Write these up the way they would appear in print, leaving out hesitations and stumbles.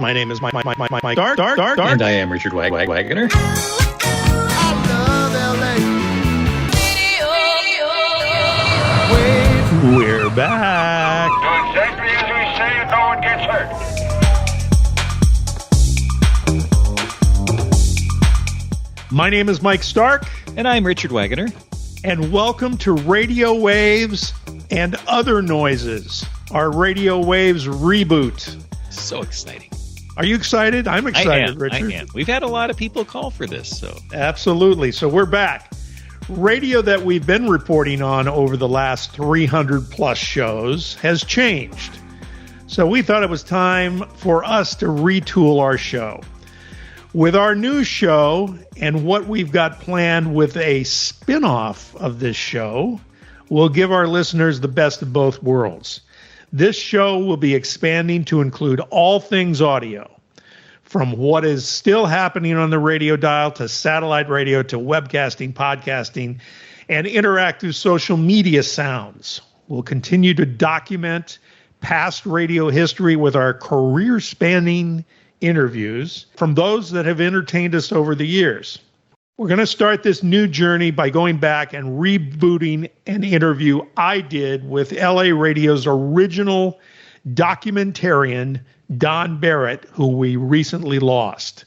My name is Mike Dark. And I am Richard Wagner. We're back. Do exactly as we say and no one gets hurt. My name is Mike Stark. And I'm Richard Wagner. And welcome to Radio Waves and Other Noises, our Radio Waves reboot. So exciting. Are you excited? I'm excited, Richard. I am. We've had a lot of people call for this. So Absolutely. So we're back. Radio that we've been reporting on over the last 300 plus shows has changed. So we thought it was time for us to retool our show. With our new show and what we've got planned with a spinoff of this show, we'll give our listeners the best of both worlds. This show will be expanding to include all things audio, from what is still happening on the radio dial to satellite radio to webcasting, podcasting, and interactive social media sounds. We'll continue to document past radio history with our career-spanning interviews from those that have entertained us over the years. We're going to start this new journey by going back and rebooting an interview I did with LA Radio's original documentarian, Don Barrett, who we recently lost.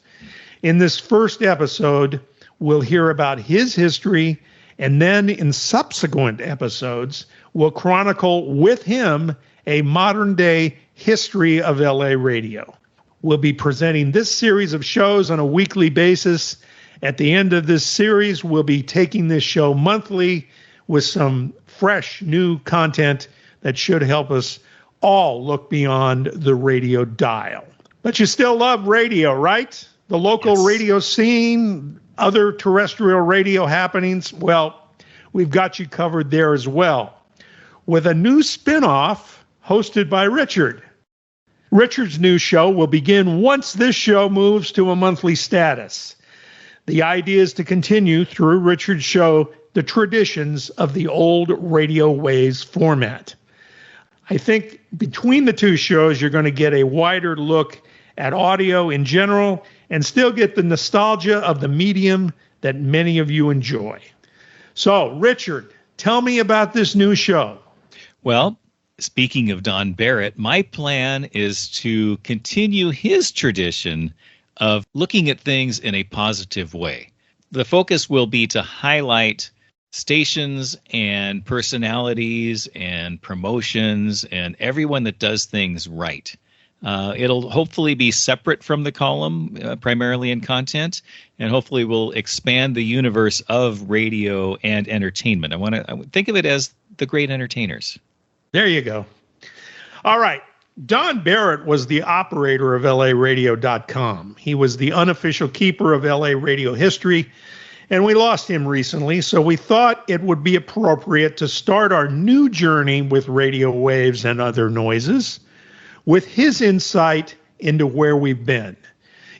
In this first episode, we'll hear about his history, and then in subsequent episodes, we'll chronicle with him a modern-day history of LA radio. We'll be presenting this series of shows on a weekly basis. At the end of this series, we'll be taking this show monthly with some fresh new content that should help us all look beyond the radio dial. But you still love radio, right? The local radio scene, other terrestrial radio happenings, well, we've got you covered there as well. With a new spinoff hosted by Richard. Richard's new show will begin once this show moves to a monthly status. The idea is to continue through Richard's show the traditions of the old Radio Waves format. I think between the two shows, you're going to get a wider look at audio in general and still get the nostalgia of the medium that many of you enjoy. So, Richard, tell me about this new show. Well, speaking of Don Barrett, my plan is to continue his tradition of looking at things in a positive way. The focus will be to highlight stations and personalities and promotions and everyone that does things right. It'll hopefully be separate from the column, primarily in content, and hopefully will expand the universe of radio and entertainment. I want to think of it as the great entertainers. There you go. All right. Don Barrett was the operator of LARadio.com. He was the unofficial keeper of LA radio history, and we lost him recently, so we thought it would be appropriate to start our new journey with Radio Waves and Other Noises with his insight into where we've been.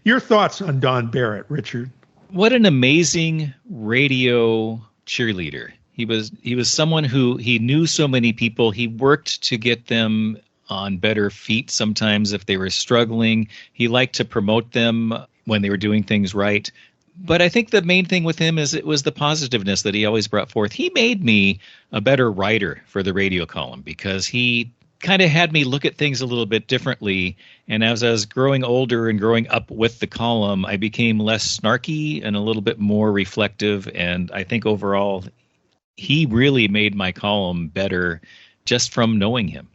Your thoughts on Don Barrett, Richard? What an amazing radio cheerleader. He was someone who he knew so many people. He worked to get them on better feet sometimes if they were struggling. He liked to promote them when they were doing things right. But I think the main thing with him is it was the positiveness that he always brought forth. He made me a better writer for the radio column because he kind of had me look at things a little bit differently. And as I was growing older and growing up with the column, I became less snarky and a little bit more reflective. And I think overall, he really made my column better just from knowing him.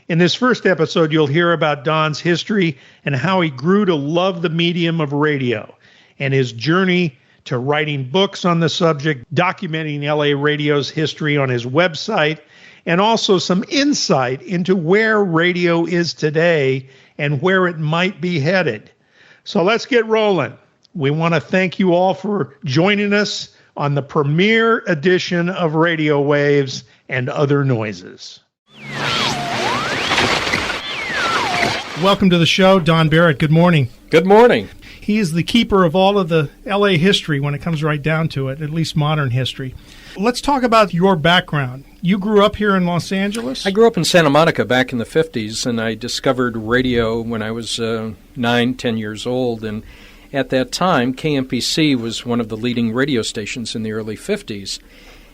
In this first episode, you'll hear about Don's history and how he grew to love the medium of radio and his journey to writing books on the subject, documenting LA Radio's history on his website, and also some insight into where radio is today and where it might be headed. So let's get rolling. We want to thank you all for joining us on the premiere edition of Radio Waves and Other Noises. Welcome to the show, Don Barrett. Good morning. Good morning. He is the keeper of all of the LA history when it comes right down to it, at least modern history. Let's talk about your background. You grew up here in Los Angeles? I grew up in Santa Monica back in the 50s, and I discovered radio when I was 9, 10 years old. And at that time, KMPC was one of the leading radio stations in the early 50s.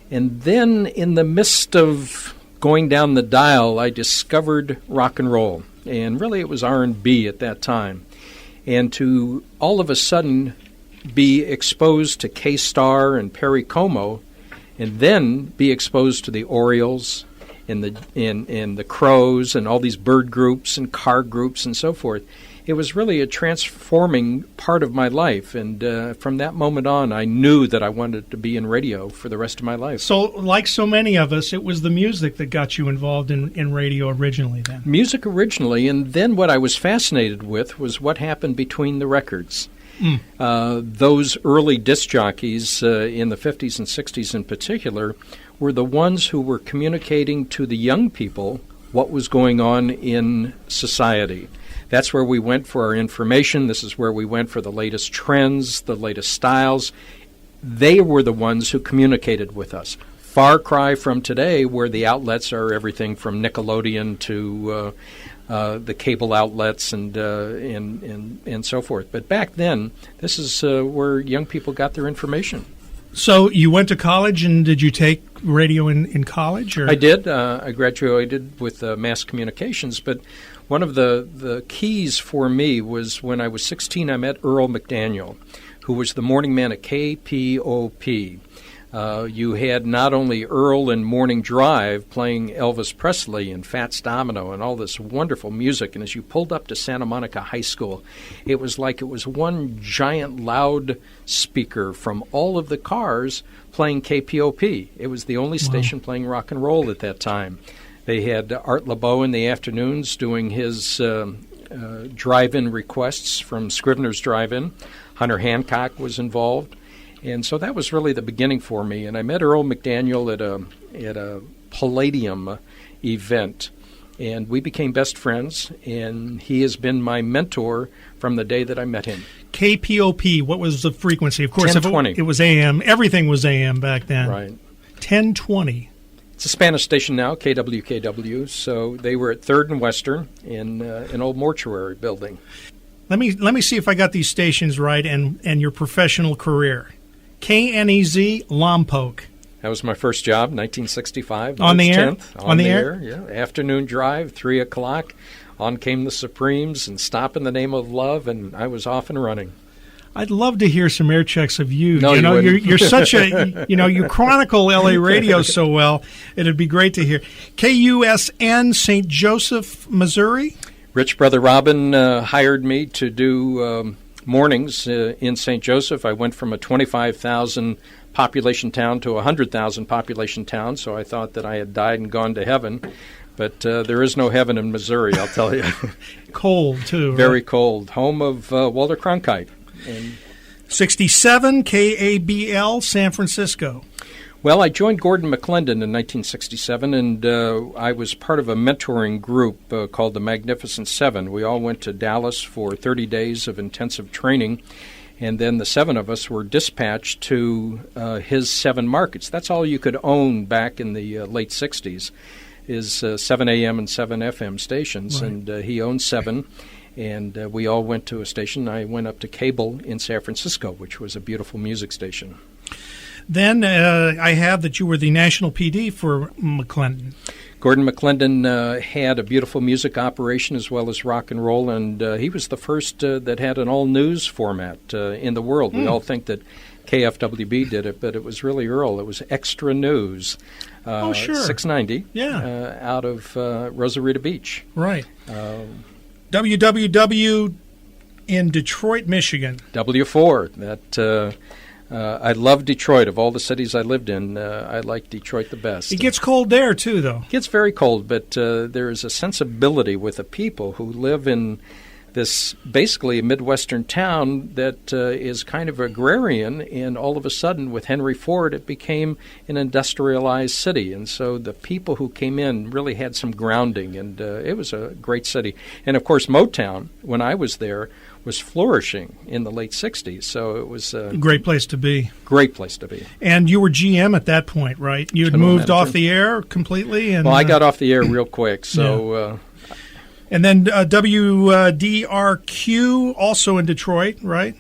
And then in the midst of going down the dial, I discovered rock and roll. And really it was R&B at that time. And to all of a sudden be exposed to K-Star and Perry Como, and then be exposed to the Orioles and the Crows and all these bird groups and car groups and so forth. It was really a transforming part of my life, and from that moment on, I knew that I wanted to be in radio for the rest of my life. So, like so many of us, it was the music that got you involved in radio originally then? Music originally, and then what I was fascinated with was what happened between the records. Those early disc jockeys in the 50s and 60s in particular were the ones who were communicating to the young people what was going on in society. That's where we went for our information. This is where we went for the latest trends, the latest styles. They were the ones who communicated with us. Far cry from today, where the outlets are everything from Nickelodeon to the cable outlets and so forth. But back then, this is where young people got their information. So you went to college, and did you take radio in college? Or? I did. I graduated with mass communications, but one of the keys for me was when I was 16, I met Earl McDaniel, who was the morning man at KPOP. You had not only Earl and Morning Drive playing Elvis Presley and Fats Domino and all this wonderful music, and as you pulled up to Santa Monica High School, it was like it was one giant loud speaker from all of the cars playing KPOP. It was the only station playing rock and roll at that time. They had Art LeBeau in the afternoons doing his drive-in requests from Scrivener's Drive-In. Hunter Hancock was involved. And so that was really the beginning for me. And I met Earl McDaniel at a Palladium event. And we became best friends. And he has been my mentor from the day that I met him. KPOP, what was the frequency? Of course, 1020. It was AM. Everything was AM back then. Right. 1020. It's a Spanish station now, KWKW. So they were at 3rd and Western in an old mortuary building. Let me see if I got these stations right and your professional career. KNEZ Lompoc. That was my first job, 1965. On the air? 10th, on the air, yeah. Afternoon drive, 3 o'clock. On came the Supremes and Stop in the Name of Love, and I was off and running. I'd love to hear some air checks of you. No, you're such a, you chronicle LA radio so well. It'd be great to hear. KUSN St. Joseph, Missouri. Rich Brother Robin hired me to do mornings in St. Joseph. I went from a 25,000 population town to a 100,000 population town, so I thought that I had died and gone to heaven. But there is no heaven in Missouri, I'll tell you. Cold, too. Very cold. Home of Walter Cronkite. And 67 KABL, San Francisco. Well, I joined Gordon McClendon in 1967, and I was part of a mentoring group called the Magnificent Seven. We all went to Dallas for 30 days of intensive training, and then the 7 of us were dispatched to his 7 markets. That's all you could own back in the late 60s, is 7 a.m. and 7 FM stations, right. And he owned 7. And we all went to a station. I went up to cable in San Francisco, which was a beautiful music station. Then I have that you were the national PD for McClendon. Gordon McClendon had a beautiful music operation as well as rock and roll, and he was the first that had an all-news format in the world. We all think that KFWB did it, but it was really Earl. It was Extra News. Sure. 690 out of Rosarita Beach. Right. WWW in Detroit, Michigan. W4. That I love Detroit. Of all the cities I lived in, I like Detroit the best. It gets cold there, too, though. It gets very cold, but there is a sensibility with the people who live in this basically a Midwestern town that is kind of agrarian, and all of a sudden with Henry Ford it became an industrialized city, and so the people who came in really had some grounding, and it was a great city. And of course Motown, when I was there, was flourishing in the late 60s. So it was a Great place to be. great place to be. And you were GM at that point, right? You had General moved off manager. the air completely. And, Well, I got off the air real quick, so and then WDRQ, also in Detroit, right?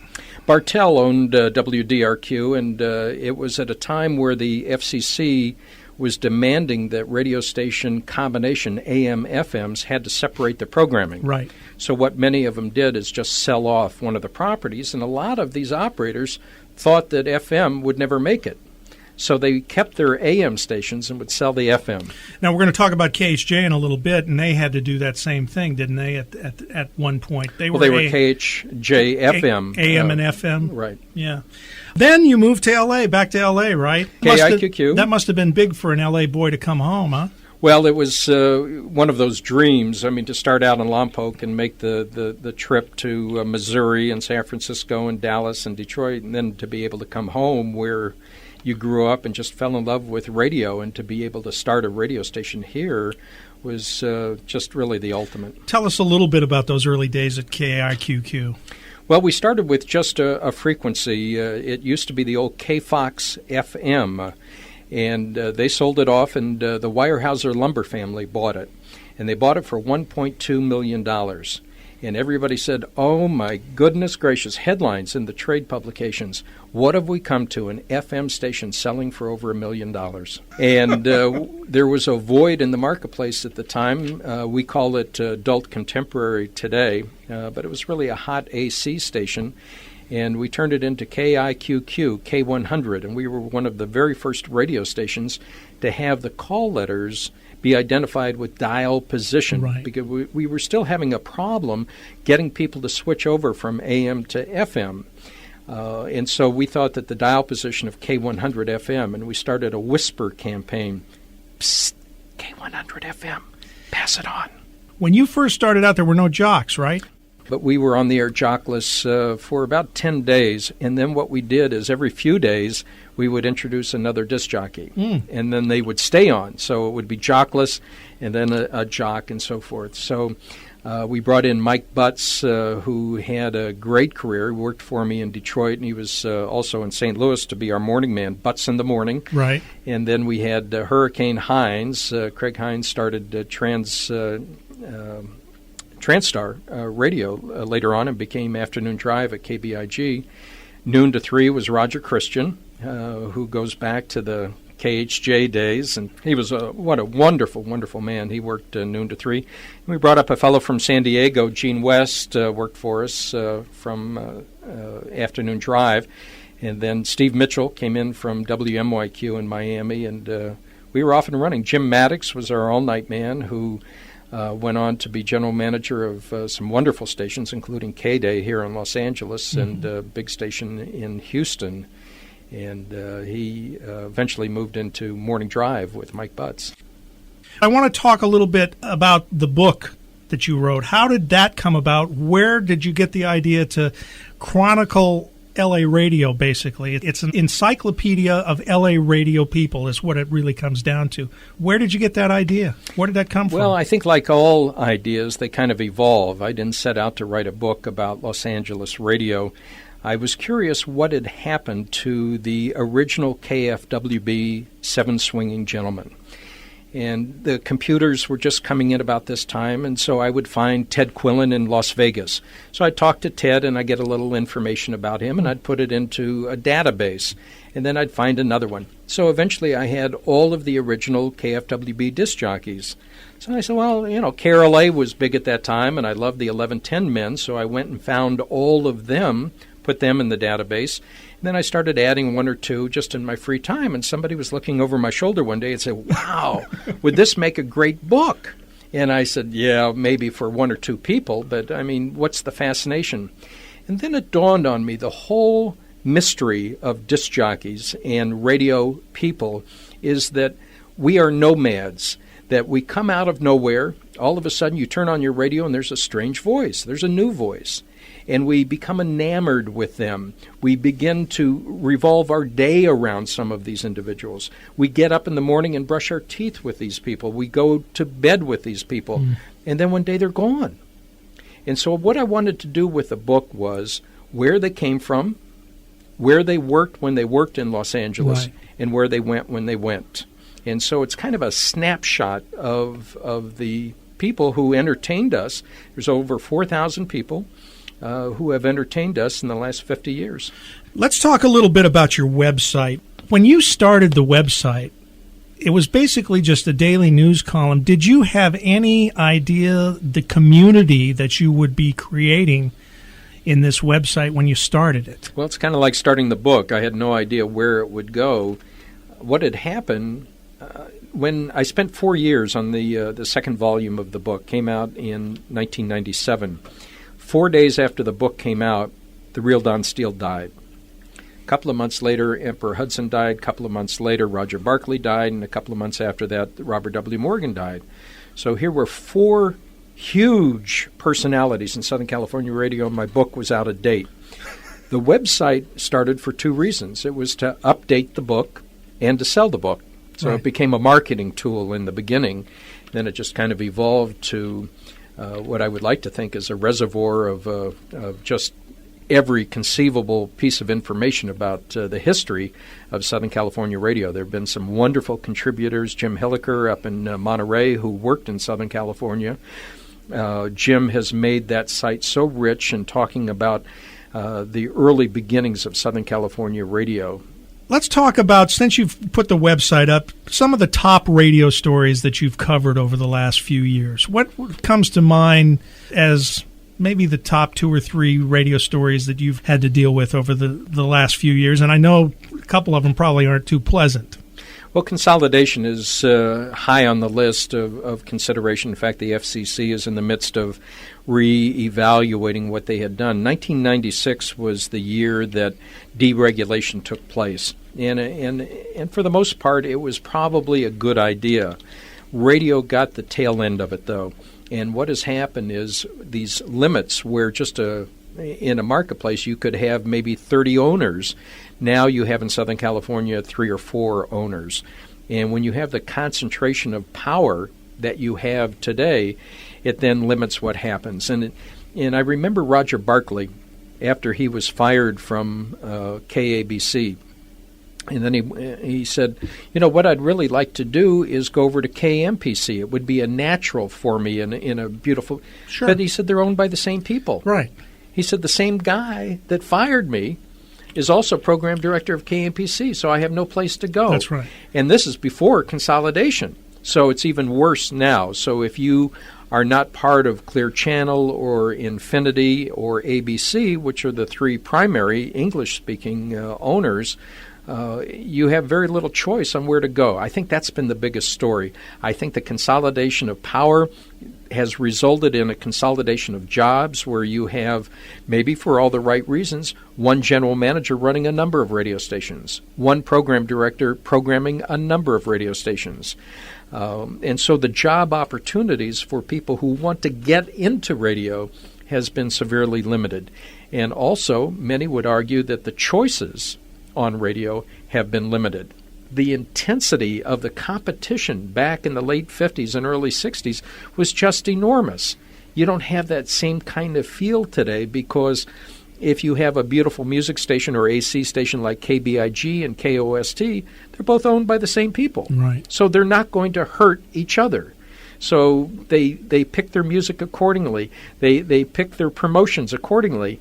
Bartell owned WDRQ, and it was at a time where the FCC was demanding that radio station combination AM/FMs had to separate the programming. Right. So what many of them did is just sell off one of the properties, and a lot of these operators thought that FM would never make it. So they kept their AM stations and would sell the FM. Now, we're going to talk about KHJ in a little bit, and they had to do that same thing, didn't they, at one point? They were KHJ FM. AM and FM. Right. Yeah. Then you moved to L.A., back to L.A., right? KIQQ. That must have been big for an L.A. boy to come home, huh? Well, it was one of those dreams. I mean, to start out in Lompoc and make the trip to Missouri and San Francisco and Dallas and Detroit, and then to be able to come home where you grew up and just fell in love with radio, and to be able to start a radio station here was just really the ultimate. Tell us a little bit about those early days at KIQQ. Well, we started with just a frequency. It used to be the old KFOX FM, and they sold it off, and the Weyerhaeuser lumber family bought it. And they bought it for $1.2 million. And everybody said, oh, my goodness gracious, headlines in the trade publications. What have we come to, an FM station selling for over $1 million? And there was a void in the marketplace at the time. We call it adult contemporary today, but it was really a hot AC station. And we turned it into KIQQ, K100, and we were one of the very first radio stations to have the call letters be identified with dial position, right, because we were still having a problem getting people to switch over from AM to FM. And so we thought that the dial position of K100 FM, and we started a whisper campaign. Psst, K100 FM, pass it on. When you first started out, there were no jocks, right? But we were on the air jockless for about 10 days, and then what we did is every few days we would introduce another disc jockey, and then they would stay on. So it would be jockless, and then a jock, and so forth. So we brought in Mike Butts, who had a great career. He worked for me in Detroit, and he was also in St. Louis to be our morning man, Butts in the morning. Right. And then we had Hurricane Hines. Craig Hines started Transstar Radio later on and became Afternoon Drive at KBIG. Noon to 3 was Roger Christian, who goes back to the KHJ days, and he was what a wonderful, wonderful man. He worked noon to 3. And we brought up a fellow from San Diego, Gene West, worked for us from Afternoon Drive, and then Steve Mitchell came in from WMYQ in Miami, and we were off and running. Jim Maddox was our all-night man, who went on to be general manager of some wonderful stations, including K-Day here in Los Angeles and a big station in Houston. And he eventually moved into Morning Drive with Mike Butts. I want to talk a little bit about the book that you wrote. How did that come about? Where did you get the idea to chronicle L.A. radio, basically? It's an encyclopedia of L.A. radio people is what it really comes down to. Where did you get that idea? Where did that come from? Well, I think like all ideas, they kind of evolve. I didn't set out to write a book about Los Angeles radio. I was curious what had happened to the original KFWB Seven Swinging Gentlemen. And the computers were just coming in about this time, and so I would find Ted Quillen in Las Vegas. So I'd talk to Ted, and I'd get a little information about him, and I'd put it into a database, and then I'd find another one. So eventually I had all of the original KFWB disc jockeys. So I said, well, KRLA was big at that time, and I loved the 1110 men, so I went and found all of them, put them in the database. And then I started adding one or two just in my free time, and somebody was looking over my shoulder one day and said, wow, would this make a great book? And I said, yeah, maybe for one or two people, but I mean, what's the fascination? And then it dawned on me, the whole mystery of disc jockeys and radio people is that we are nomads, that we come out of nowhere. All of a sudden you turn on your radio and there's a strange voice. There's a new voice. And we become enamored with them. We begin to revolve our day around some of these individuals. We get up in the morning and brush our teeth with these people. We go to bed with these people. And then one day they're gone. And so what I wanted to do with the book was where they came from, where they worked when they worked in Los Angeles, Right. and where they went when they went. And so it's kind of a snapshot of the people who entertained us. There's over 4,000 people who have entertained us in the last 50 years. Let's talk a little bit about your website. When you started the website, it was basically just a daily news column. Did you have any idea the community that you would be creating in this website when you started it? Well, it's kind of like starting the book. I had no idea where it would go. What had happened when I spent 4 years on the second volume of the book, came out in 1997. 4 days after the book came out, the real Don Steele died. A couple of months later, Emperor Hudson died. A couple of months later, Roger Barkley died. And a couple of months after that, Robert W. Morgan died. So here were 4 huge personalities in Southern California radio, and my book was out of date. The website started for 2 reasons. It was to update the book and to sell the book. So Right. It became a marketing tool in the beginning. Then it just kind of evolved to what I would like to think is a reservoir of just every conceivable piece of information about the history of Southern California radio. There have been some wonderful contributors. Jim Hilliker up in Monterey, who worked in Southern California. Jim has made that site so rich in talking about the early beginnings of Southern California radio. Let's talk about, since you've put the website up, some of the top radio stories that you've covered over the last few years. What comes to mind as maybe the top 2 or 3 radio stories that you've had to deal with over the last few years? And I know a couple of them probably aren't too pleasant. Well, consolidation is high on the list of consideration. In fact, the FCC is in the midst of re-evaluating what they had done. 1996 was the year that deregulation took place. And for the most part, it was probably a good idea. Radio got the tail end of it, though. And what has happened is these limits where just in a marketplace you could have maybe 30 owners. Now you have in Southern California 3 or 4 owners. And when you have the concentration of power that you have today, it then limits what happens. And I remember Roger Barkley, after he was fired from KABC, and then he said, you know, what I'd really like to do is go over to KMPC. It would be a natural for me in a beautiful... Sure. But he said they're owned by the same people. Right. He said the same guy that fired me is also program director of KMPC, so I have no place to go. That's right. And this is before consolidation, so it's even worse now. So if you are not part of Clear Channel or Infinity or ABC, which are the 3 primary English-speaking owners, you have very little choice on where to go. I think that's been the biggest story. I think the consolidation of power has resulted in a consolidation of jobs where you have, maybe for all the right reasons, one general manager running a number of radio stations, one program director programming a number of radio stations. And so the job opportunities for people who want to get into radio has been severely limited. And also, many would argue that the choices on radio have been limited. The intensity of the competition back in the late 50s and early 60s was just enormous. You don't have that same kind of feel today because if you have a beautiful music station or AC station like KBIG and KOST, they're both owned by the same people. Right. So they're not going to hurt each other. So they pick their music accordingly. They pick their promotions accordingly,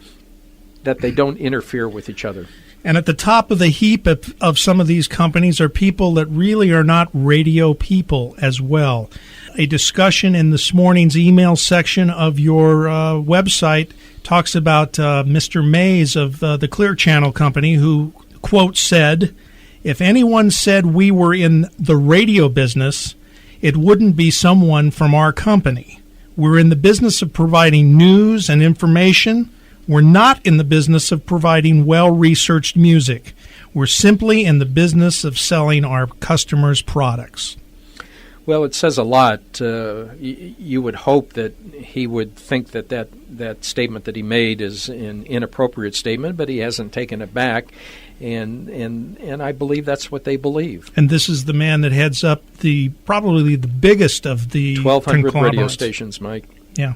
that they don't interfere with each other. And at the top of the heap of some of these companies are people that really are not radio people as well. A discussion in this morning's email section of your website talks about Mr. Mays of the Clear Channel Company, who, quote, said, "If anyone said we were in the radio business, it wouldn't be someone from our company. We're in the business of providing news and information. We're not in the business of providing well-researched music. We're simply in the business of selling our customers' products." Well, it says a lot. You would hope that he would think that statement that he made is an inappropriate statement, but he hasn't taken it back, and I believe that's what they believe. And this is the man that heads up probably the biggest of the 1,200 radio conglomerates. stations, Mike. Yeah.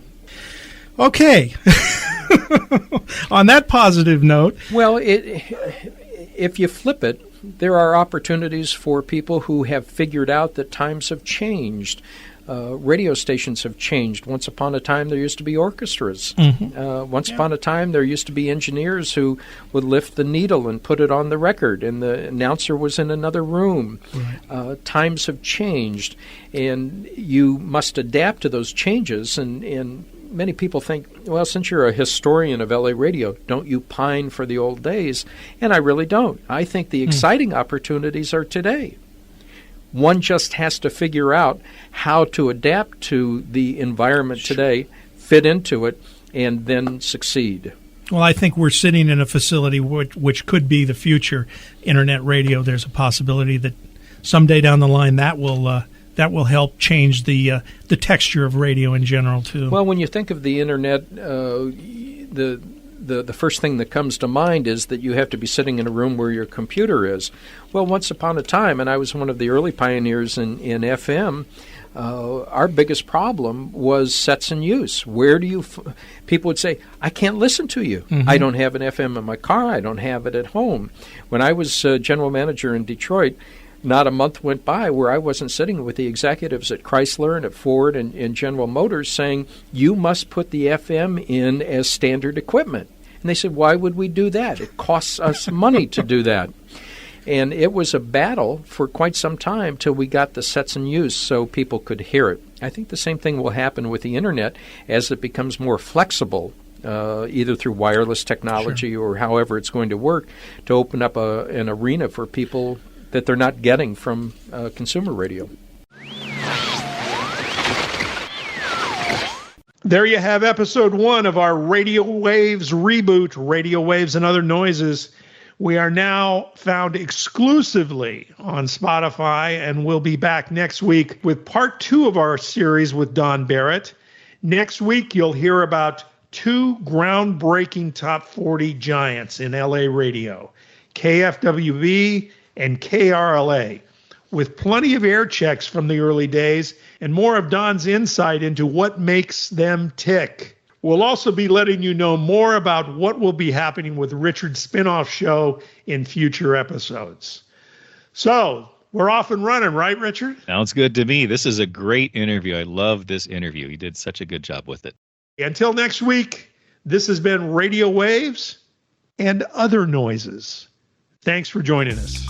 Okay. On that positive note. Well, if you flip it, there are opportunities for people who have figured out that times have changed. Radio stations have changed. Once upon a time, there used to be orchestras. Once upon a time, there used to be engineers who would lift the needle and put it on the record, and the announcer was in another room. Right. Times have changed, and you must adapt to those changes. And many people think, well, since you're a historian of LA radio, don't you pine for the old days? And I really don't. I think the exciting opportunities are today. One just has to figure out how to adapt to the environment today, fit into it, and then succeed. Well, I think we're sitting in a facility which could be the future internet radio. There's a possibility that someday down the line that will help change the texture of radio in general too. Well, when you think of the internet, the first thing that comes to mind is that you have to be sitting in a room where your computer is. Well, once upon a time, and I was one of the early pioneers in FM, our biggest problem was sets in use. Where do you people would say, I can't listen to you. I don't have an FM in my car. I don't have it at home. When I was general manager in Detroit, not a month went by where I wasn't sitting with the executives at Chrysler and at Ford and General Motors saying, you must put the FM in as standard equipment. And they said, why would we do that? It costs us money to do that. And it was a battle for quite some time till we got the sets in use so people could hear it. I think the same thing will happen with the Internet as it becomes more flexible, either through wireless technology or however it's going to work, to open up an arena for people that they're not getting from consumer radio. There you have episode 1 of our Radio Waves reboot, Radio Waves and Other Noises. We are now found exclusively on Spotify, and we'll be back next week with part 2 of our series with Don Barrett. Next week, you'll hear about 2 groundbreaking top 40 giants in LA radio, KFWV and KRLA, with plenty of air checks from the early days and more of Don's insight into what makes them tick. We'll also be letting you know more about what will be happening with Richard's spinoff show in future episodes. So, we're off and running, right, Richard? Sounds good to me. This is a great interview. I love this interview. You did such a good job with it. Until next week, this has been Radio Waves and Other Noises. Thanks for joining us.